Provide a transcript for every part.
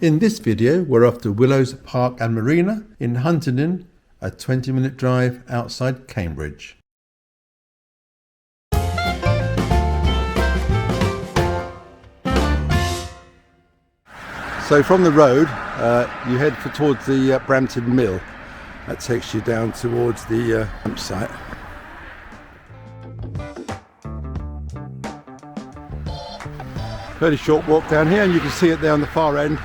In this video, we're off to Willows Park and Marina in Huntingdon, a 20-minute drive outside Cambridge. So from the road, you head towards the Brampton mill. That takes you down towards the campsite. Fairly short walk down here, and you can see it there on the far end.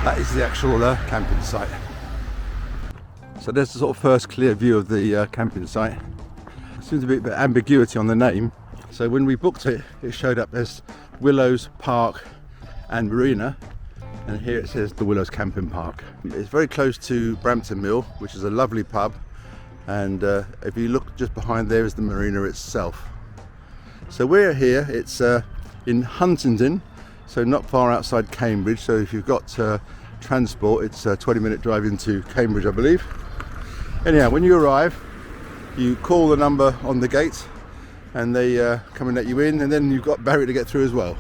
That is the actual camping site. So there's the sort of first clear view of the camping site. Seems to be a bit of ambiguity on the name. So when we booked it, it showed up as Willows Park and Marina, and here it says the Willows Camping Park. It's very close to Brampton Mill, which is a lovely pub, and if you look just behind there is the marina itself. So we're here, it's in Huntingdon, so not far outside Cambridge. So if you've got transport, it's a 20-minute drive into Cambridge, I believe. Anyhow, when you arrive, you call the number on the gate and they come and let you in, and then you've got barrier to get through as well.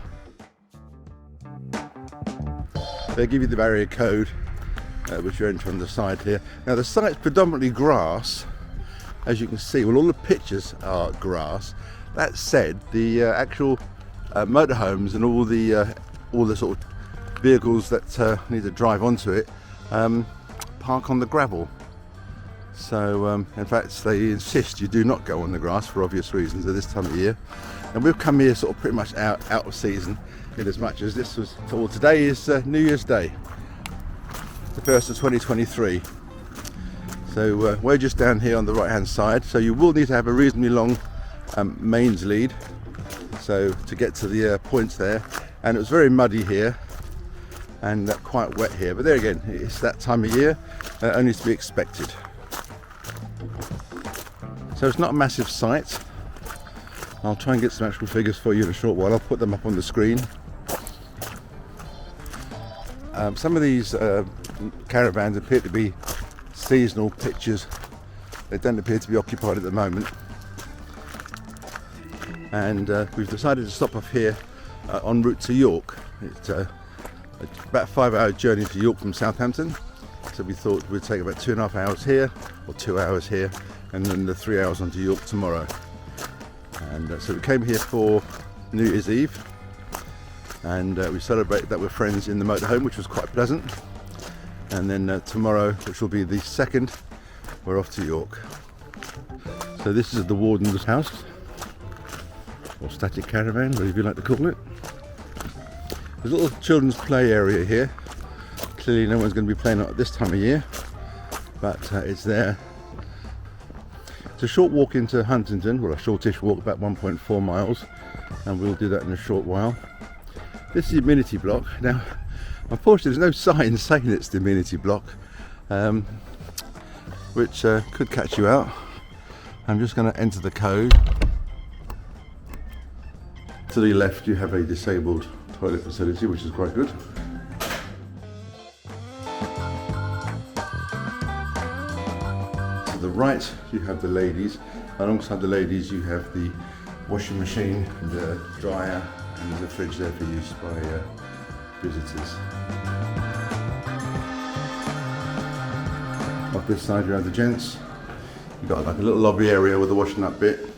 They give you the barrier code, which you enter on the side here. Now the site's predominantly grass, as you can see. Well, all the pictures are grass. That said, the actual motorhomes and all the sort of vehicles that need to drive onto it park on the gravel. So in fact they insist you do not go on the grass for obvious reasons at this time of year. And we've come here sort of pretty much out of season, in as much as this was, well, today is New Year's Day, the 1st of 2023. So we're just down here on the right hand side, so you will need to have a reasonably long mains lead, so to get to the points there. And it was very muddy here and quite wet here, but there again, it's that time of year, only to be expected. So it's not a massive site. I'll try and get some actual figures for you in a short while. I'll put them up on the screen. Some of these caravans appear to be seasonal pitches. They don't appear to be occupied at the moment. And we've decided to stop off here en route to York. It's about a 5-hour journey to York from Southampton. So we thought we'd take about 2.5 hours here, or 2 hours here, and then the 3 hours on to York tomorrow. And so we came here for New Year's Eve, and we celebrated that with friends in the motorhome, which was quite pleasant. And then tomorrow, which will be the 2nd, we're off to York. So this is the warden's house, or static caravan, whatever you like to call it. There's a little children's play area here. Clearly no one's going to be playing at this time of year, but it's there. It's a short walk into Huntingdon, well, a shortish walk, about 1.4 miles, and we'll do that in a short while. This is the amenity block. Now, unfortunately, there's no sign saying it's the amenity block, which could catch you out. I'm just going to enter the code. To the left, you have a disabled toilet facility, which is quite good. To the right, you have the ladies. Alongside the ladies, you have the washing machine, the dryer, and there's a fridge there for use by visitors. Off this side, you have the gents. You've got like a little lobby area with the washing up bit.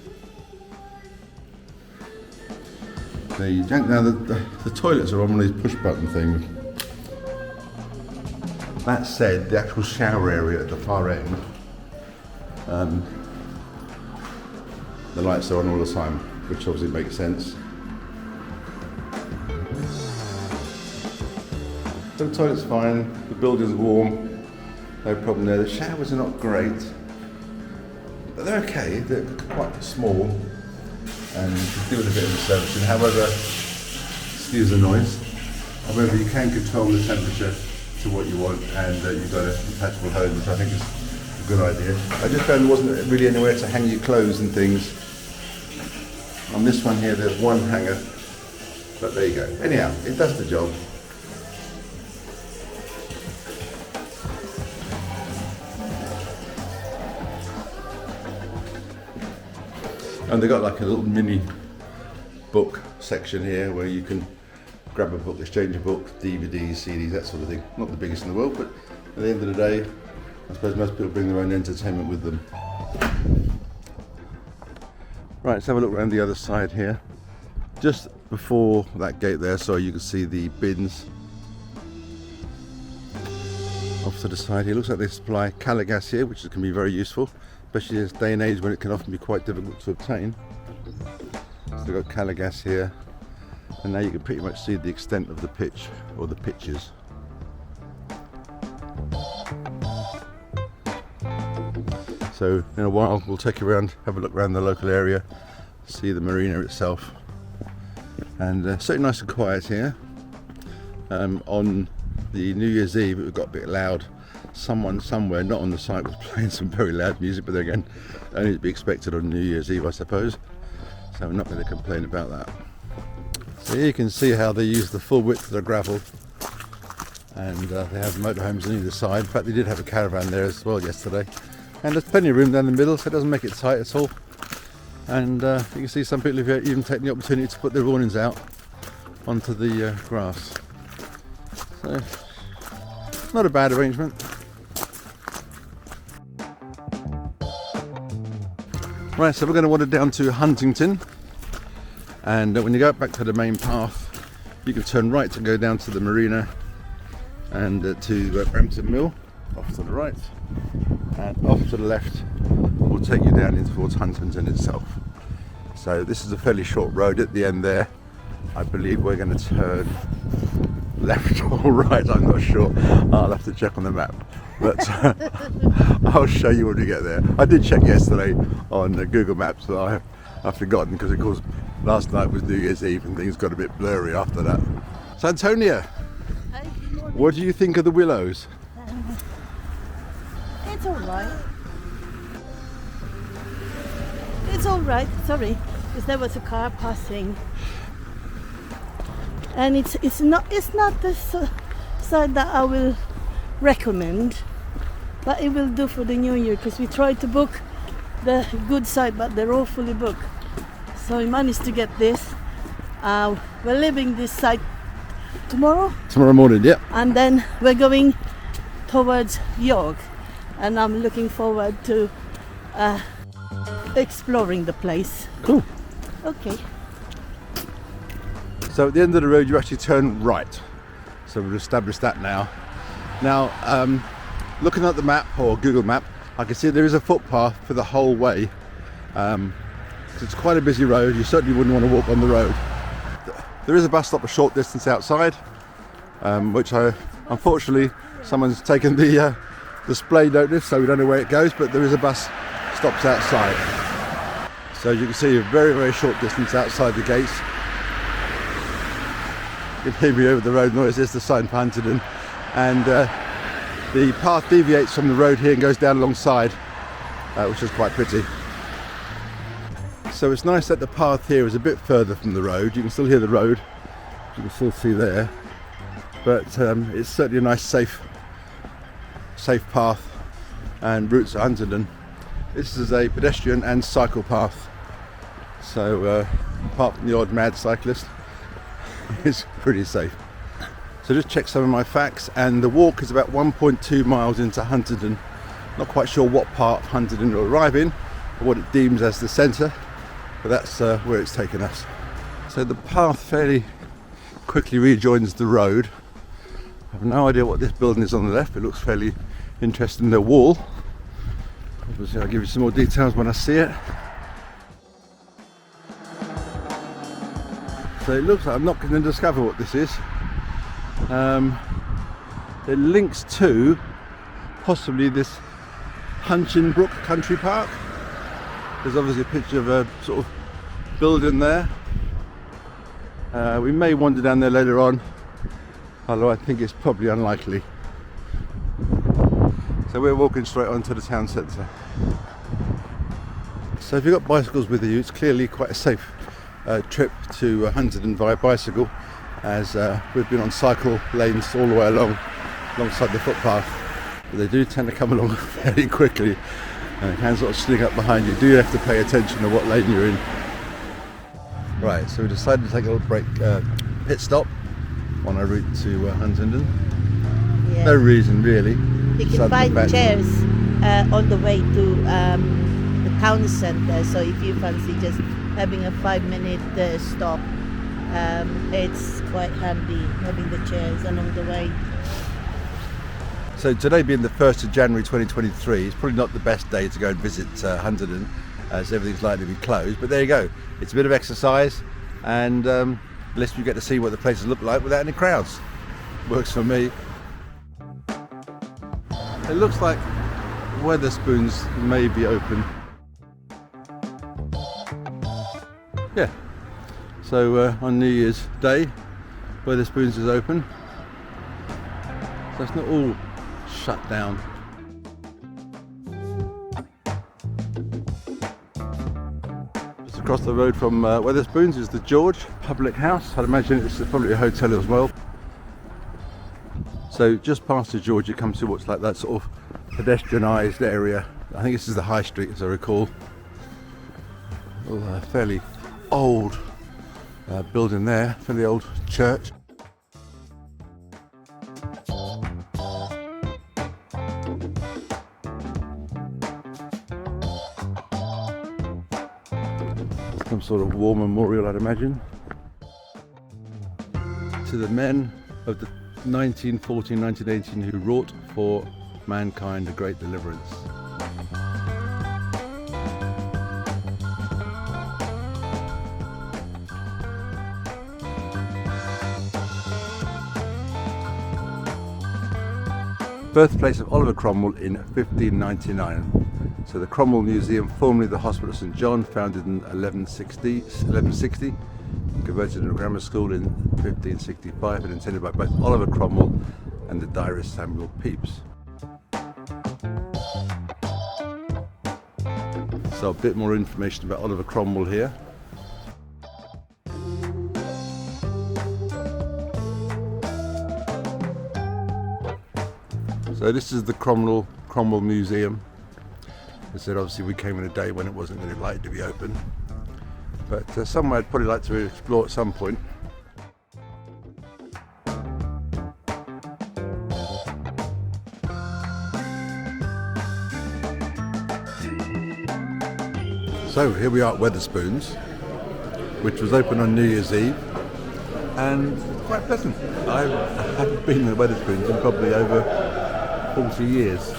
Now the toilets are on one of these push button things. That said, the actual shower area at the far end, the lights are on all the time, which obviously makes sense. So the toilet's fine, the building's warm, no problem there. The showers are not great, but they're okay, they're quite small, and you can do with a bit of servicing. However, excuse the noise, however you can control the temperature to what you want, and you've got a detachable hose, which I think is a good idea. I just found there wasn't really anywhere to hang your clothes and things. On this one here, there's one hanger, but there you go. Anyhow, it does the job. And they've got like a little mini book section here where you can grab a book, exchange a book, DVDs, CDs, that sort of thing. Not the biggest in the world, but at the end of the day, I suppose most people bring their own entertainment with them. Right, let's have a look around the other side here. Just before that gate there, so you can see the bins off to the side here. Looks like they supply colour gas here, which can be very useful, especially in this day and age when it can often be quite difficult to obtain. So they've got colour gas here, and now you can pretty much see the extent of the pitch, or the pitches. So in a while we'll take you around, have a look around the local area, see the marina itself, and certainly nice and quiet here. On the New Year's Eve it got a bit loud. Someone somewhere not on the site was playing some very loud music, but then again, only to be expected on New Year's Eve I suppose, so I'm not going to complain about that. So here you can see how they use the full width of the gravel, and they have motorhomes on either side. In fact, they did have a caravan there as well yesterday, and there's plenty of room down the middle, so it doesn't make it tight at all. And you can see some people have even taken the opportunity to put their awnings out onto the grass. So, not a bad arrangement. Right, so we're going to wander down to Huntingdon, and when you go back to the main path, you can turn right to go down to the marina and to Brampton Mill, off to the right, and off to the left will take you down in towards Huntingdon itself. So this is a fairly short road. At the end there, I believe we're going to turn left or right, I'm not sure. I'll have to check on the map, but I'll show you when we get there. I did check yesterday on Google Maps, but I've forgotten, because of course last night was New Year's Eve and things got a bit blurry after that. So Antonia, what do you think of the Willows? It's alright. It's alright, sorry, because there was a car passing. And it's not the side that I will recommend, but it will do for the new year, because we tried to book the good side, but they're all fully booked. So we managed to get this. We're leaving this side tomorrow Morning, yeah. and then we're going towards York, and I'm looking forward to exploring the place. Cool. Okay. So at the end of the road you actually turn right, so we've established that now. Now looking at the map, or Google map, I can see there is a footpath for the whole way. It's quite a busy road. You certainly wouldn't want to walk on the road. There is a bus stop a short distance outside, which unfortunately someone's taken the display notice, so we don't know where it goes, but there is a bus stops outside. So you can see a very, very short distance outside the gates. You can hear me over the road noise. There's the sign for Huntingdon, and the path deviates from the road here and goes down alongside, which is quite pretty. So it's nice that the path here is a bit further from the road. You can still hear the road, you can still see there, but it's certainly a nice safe path and route to Huntingdon. This is a pedestrian and cycle path, so apart from the odd mad cyclist, it's pretty safe. So just check some of my facts, and the walk is about 1.2 miles into Huntingdon. Not quite sure what part of Huntingdon will arrive in, or what it deems as the centre, but that's where it's taken us. So the path fairly quickly rejoins the road. I have no idea what this building is on the left. It looks fairly interesting, the wall. Obviously I'll give you some more details when I see it. So it looks like I'm not going to discover what this is. It links to possibly this Huntingdon Country Park. There's obviously a picture of a sort of building there. We may wander down there later on, although I think it's probably unlikely. So we're walking straight onto the town centre. So if you've got bicycles with you, it's clearly quite a safe trip to Huntingdon via bicycle, as we've been on cycle lanes all the way alongside the footpath. But they do tend to come along fairly quickly, and it can sort of sneak up behind you. Do you have to pay attention to what lane you're in? Right, so we decided to take a little break, pit stop on our route to Huntingdon. Yeah. No reason really. You Other can than find the fact- chairs on the way to the town centre. So if you fancy just having a 5-minute stop, it's quite handy having the chairs along the way. So today being the 1st of January 2023, it's probably not the best day to go and visit Huntingdon, as everything's likely to be closed. But there you go. It's a bit of exercise, and at least you get to see what the places look like without any crowds. Works for me. It looks like Wetherspoons may be open. Yeah. So on New Year's Day, Wetherspoons is open. So it's not all shut down. Just across the road from Wetherspoons is the George Public House. I'd imagine it's probably a hotel as well. So just past the George, you come to what's like that sort of pedestrianised area. I think this is the High Street, as I recall. A fairly old building there, fairly old church. Some sort of war memorial, I'd imagine, to the men of the 1914-1918 who wrought for mankind a great deliverance. Birthplace of Oliver Cromwell in 1599. So the Cromwell Museum, formerly the Hospital of St John, founded in 1160, converted into a grammar school in 1565 and intended by both Oliver Cromwell and the diarist Samuel Pepys. So a bit more information about Oliver Cromwell here. So this is the Cromwell Museum. I said obviously we came in a day when it wasn't really likely to be open, but somewhere I'd probably like to explore at some point. So here we are at Wetherspoons, which was open on New Year's Eve, and quite pleasant. I haven't been to Wetherspoons in probably over 40 years.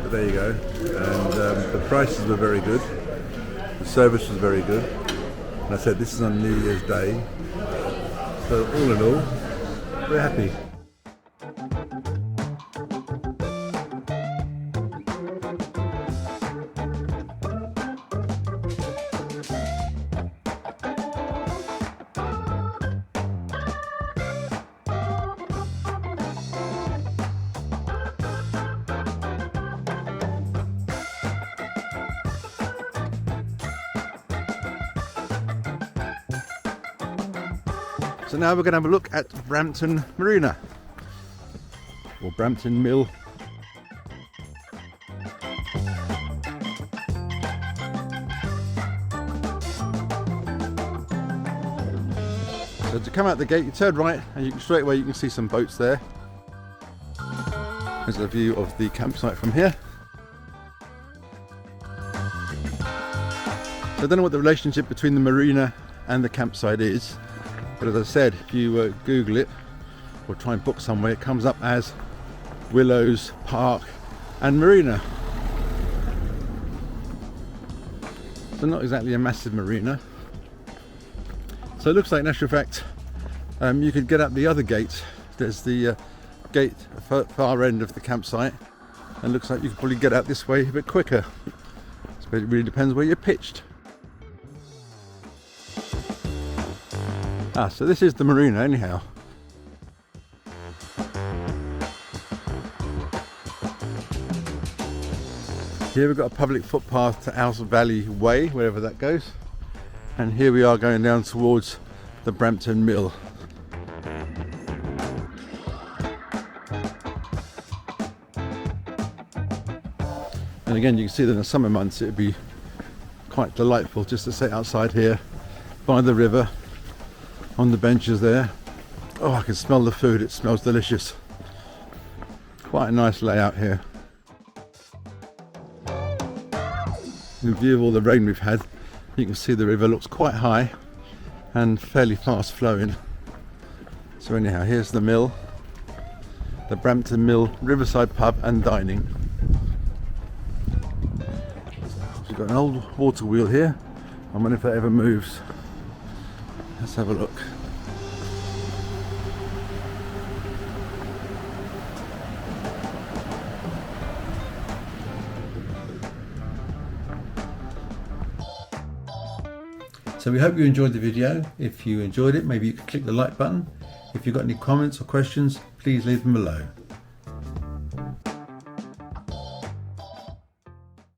But there you go. And the prices were very good. The service was very good. And I said this is on New Year's Day. So all in all, we're happy. So now we're going to have a look at Brampton Marina, or Brampton Mill. So to come out the gate, you turn right and straight away you can see some boats there. There's a view of the campsite from here. So I don't know what the relationship between the marina and the campsite is. But as I said, if you Google it or try and book somewhere, it comes up as Willows Park and Marina. So not exactly a massive marina. So it looks like, in actual fact, you could get up the other gate. There's the gate far end of the campsite, and looks like you could probably get out this way a bit quicker. So it really depends where you're pitched. So this is the marina anyhow. Here we've got a public footpath to Ouse Valley Way, wherever that goes. And here we are going down towards the Brampton Mill. And again, you can see that in the summer months it would be quite delightful just to sit outside here by the river on the benches there Oh, I can smell the food, it smells delicious. Quite a nice layout here. In view of all the rain we've had, you can see the river looks quite high and fairly fast flowing. So anyhow, here's the mill, the Brampton Mill Riverside Pub and Dining. So we've got an old water wheel here. I wonder if that ever moves. Let's have a look. So we hope you enjoyed the video. If you enjoyed it, maybe you could click the like button. If you've got any comments or questions, please leave them below.